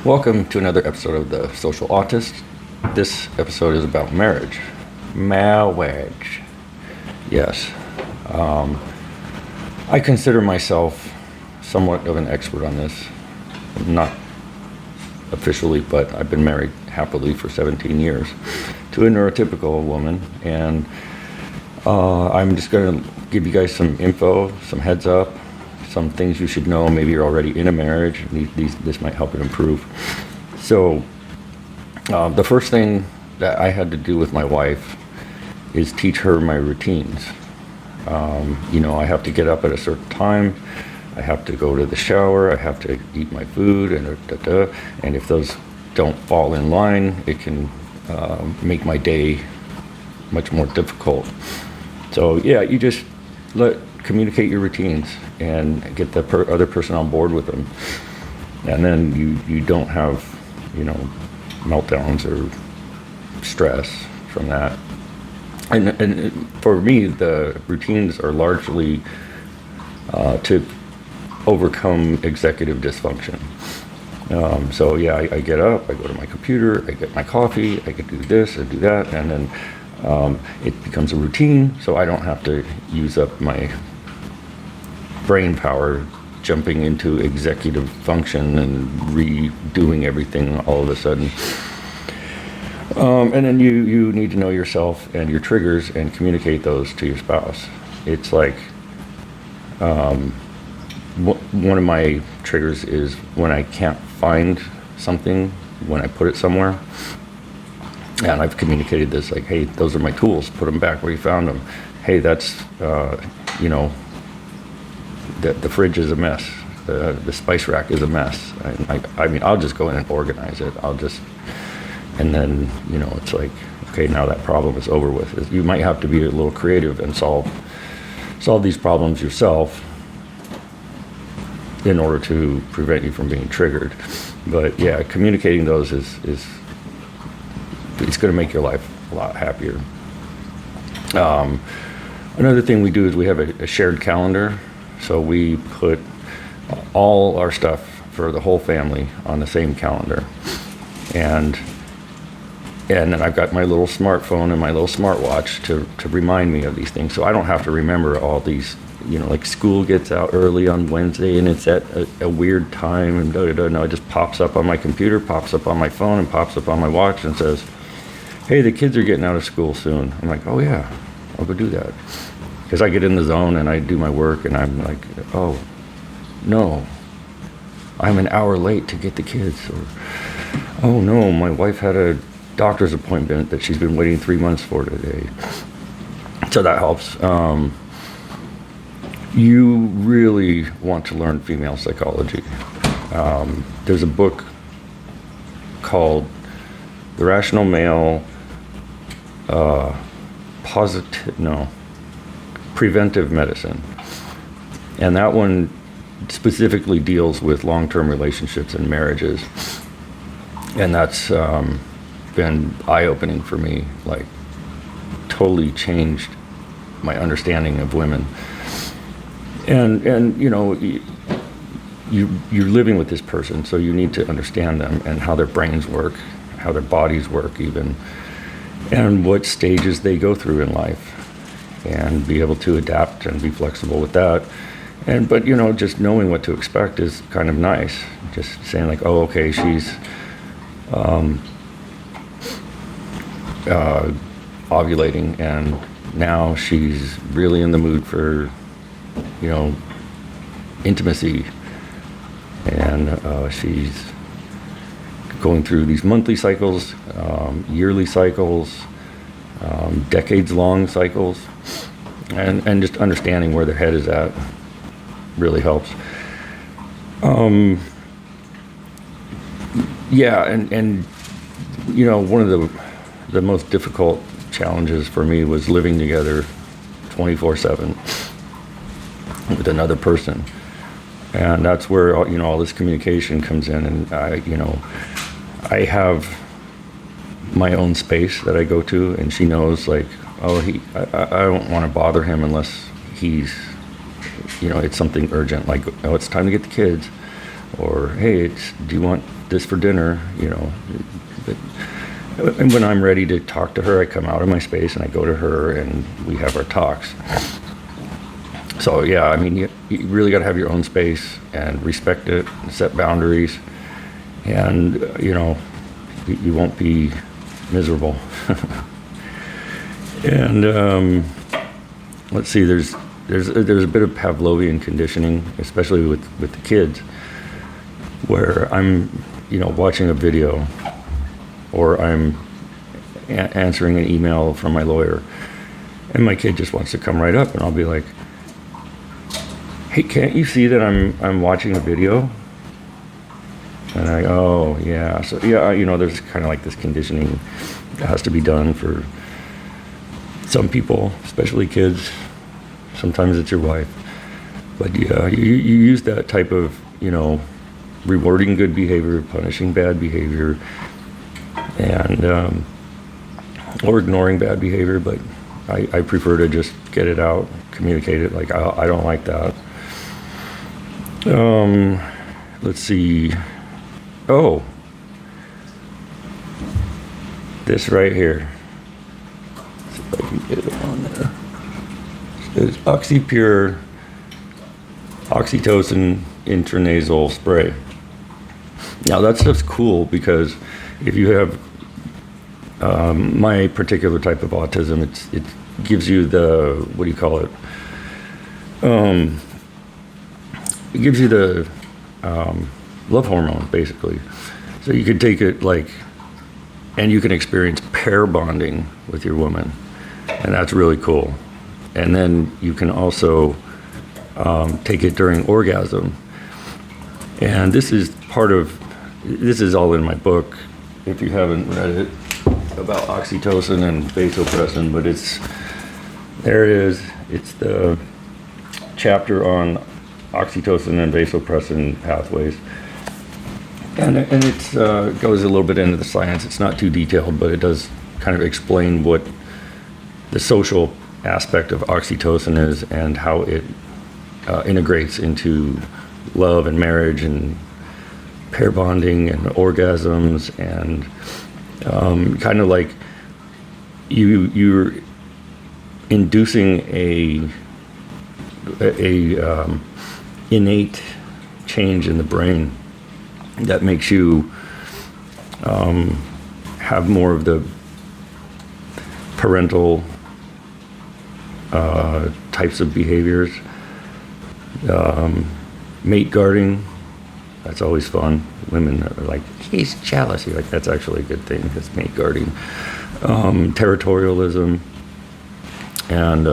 Welcome to another episode of The Social Autist. This episode is about marriage. Marriage. Yes. I consider myself somewhat of an expert on this. Not officially, but I've been married happily for 17 years to a neurotypical woman, and I'm just going to give you guys some info, some heads up, some things you should know. Maybe you're already in a marriage. This might help it improve. So the first thing that I had to do with my wife is teach her my routines. I have to get up at a certain time. I have to go to the shower. I have to eat my food, and if those don't fall in line, it can make my day much more difficult. So yeah, you just communicate your routines and get the other person on board with them, and then you don't have meltdowns or stress from that. And for me, the routines are largely to overcome executive dysfunction. So yeah, I get up, I go to my computer, I get my coffee, I can do this and do that, and then it becomes a routine, so I don't have to use up my brain power jumping into executive function and redoing everything all of a sudden. And then you need to know yourself and your triggers and communicate those to your spouse. It's like one of my triggers is when I can't find something, when I put it somewhere. And I've communicated this, like, hey, those are my tools, put them back where you found them. Hey, that's, the fridge is a mess. The spice rack is a mess. I mean, I'll just go in and organize it. And then, it's like, okay, now that problem is over with. You might have to be a little creative and solve these problems yourself in order to prevent you from being triggered. But yeah, communicating those is it's going to make your life a lot happier. Another thing we do is we have a shared calendar. So we put all our stuff for the whole family on the same calendar. And then I've got my little smartphone and my little smartwatch to remind me of these things. So I don't have to remember all these, like school gets out early on Wednesday and it's at a weird time and No, it just pops up on my computer, pops up on my phone, and pops up on my watch and says, hey, the kids are getting out of school soon. I'm like, oh yeah, I'll go do that. Because I get in the zone and I do my work and I'm like, oh, no, I'm an hour late to get the kids. Or, oh no, my wife had a doctor's appointment that she's been waiting 3 months for today. So that helps. You really want to learn female psychology. There's a book called The Rational Male, Preventive Medicine. And that one specifically deals with long-term relationships and marriages. And that's been eye-opening for me, like totally changed my understanding of women. And you're living with this person, so you need to understand them and how their brains work, how their bodies work even, and what stages they go through in life, and be able to adapt and be flexible with that. But just knowing what to expect is kind of nice. Just saying like, oh, okay, she's ovulating and now she's really in the mood for intimacy, and she's going through these monthly cycles, yearly cycles, decades-long cycles, and just understanding where their head is at really helps. One of the most difficult challenges for me was living together 24/7 with another person, and that's where all this communication comes in. And I have my own space that I go to, and she knows, like, oh, I don't want to bother him unless he's, it's something urgent, like, oh, it's time to get the kids, or hey, do you want this for dinner, But, and when I'm ready to talk to her, I come out of my space and I go to her and we have our talks. So yeah, I mean, you really got to have your own space and respect it, set boundaries, and you won't be miserable. And let's see, there's a bit of Pavlovian conditioning, especially with the kids, where I'm watching a video, or I'm answering an email from my lawyer, and my kid just wants to come right up, and I'll be like, "Hey, can't you see that I'm watching a video?" And oh yeah, so yeah, there's kind of like this conditioning that has to be done for some people, especially kids. Sometimes it's your wife, but yeah, you use that type of rewarding good behavior, punishing bad behavior, and or ignoring bad behavior. But I prefer to just get it out, communicate it. Like I don't like that. Let's see. Oh, this right here. Let's see if I can get it on there. It's OxyPure oxytocin intranasal spray. Now that stuff's cool because if you have my particular type of autism, it gives you the, what do you call it? It gives you the love hormone, basically. So you can take it and you can experience pair bonding with your woman, and that's really cool. And then you can also take it during orgasm. And this is all in my book, if you haven't read it, about oxytocin and vasopressin, but there it is. It's the chapter on oxytocin and vasopressin pathways. And it goes a little bit into the science. It's not too detailed, but it does kind of explain what the social aspect of oxytocin is and how it integrates into love and marriage and pair bonding and orgasms, and kind of like you're inducing a innate change in the brain that makes you have more of the parental types of behaviors. Mate guarding, that's always fun. Women are like, he's jealous. You're like, that's actually a good thing. That's mate guarding. Territorialism, and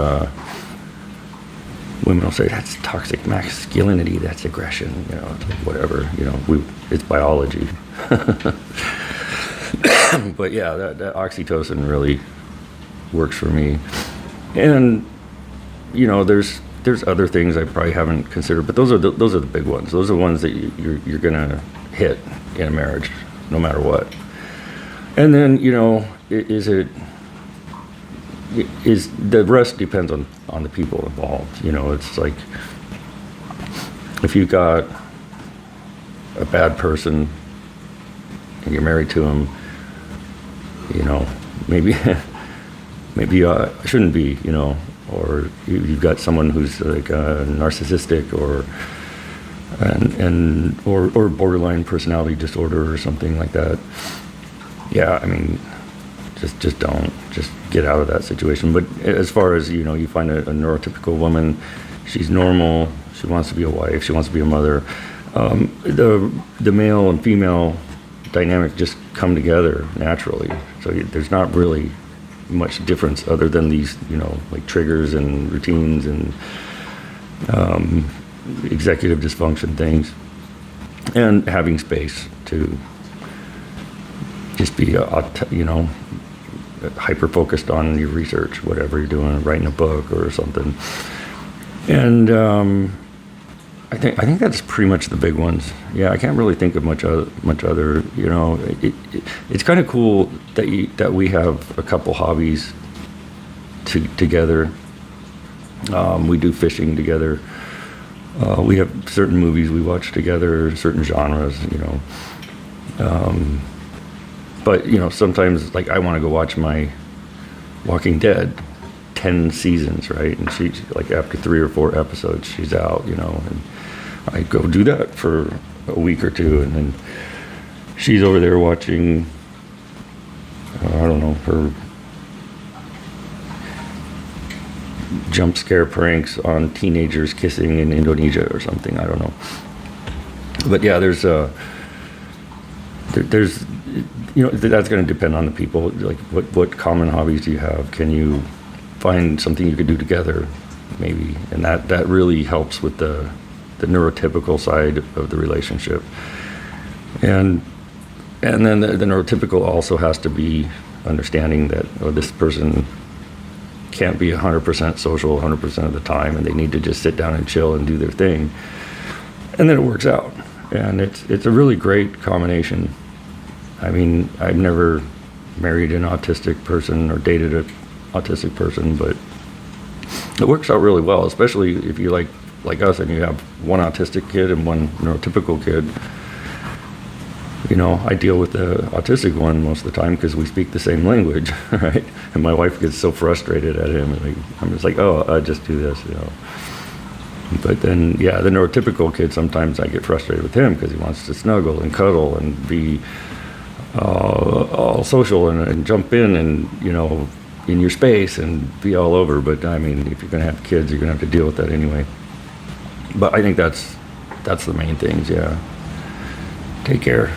women will say that's toxic masculinity. That's aggression. Whatever. It's biology. But yeah, that oxytocin really works for me. And there's other things I probably haven't considered, but those are the big ones. Those are the ones that you're gonna hit in a marriage, no matter what. And then is the rest depends on the people involved. It's like if you've got a bad person and you're married to him, maybe I shouldn't be, or you've got someone who's like narcissistic or borderline personality disorder or something like that. Yeah, I mean, just don't, just get out of that situation. But as far as you find a neurotypical woman, she's normal, she wants to be a wife, she wants to be a mother. The male and female dynamic just come together naturally. So there's not really much difference other than these, like triggers and routines and executive dysfunction things, and having space to just be, hyper focused on your research, whatever you're doing, writing a book or something. And I think that's pretty much the big ones. Yeah, I can't really think of much other. It's kind of cool that we have a couple hobbies together. We do fishing together. We have certain movies we watch together, certain genres. But, sometimes, like, I want to go watch my Walking Dead 10 seasons, right? And she, like, after 3 or 4 episodes, she's out, and I go do that for a week or two, and then she's over there watching, I don't know, her jump scare pranks on teenagers kissing in Indonesia or something. I don't know. But yeah, there's that's going to depend on the people. Like, what common hobbies do you have? Can you find something you could do together, maybe? And that really helps with the neurotypical side of the relationship. And then the neurotypical also has to be understanding that this person can't be 100% social 100% of the time, and they need to just sit down and chill and do their thing. And then it works out. And it's a really great combination. I mean, I've never married an autistic person or dated an autistic person, but it works out really well, especially if you like us and you have one autistic kid and one neurotypical kid. I deal with the autistic one most of the time because we speak the same language, right? And my wife gets so frustrated at him, and I'm just like, oh, I just do this, But then, yeah, the neurotypical kid, sometimes I get frustrated with him because he wants to snuggle and cuddle and be all social and jump in and, in your space and be all over. But, I mean, if you're going to have kids, you're going to have to deal with that anyway. But I think that's the main things, yeah. Take care.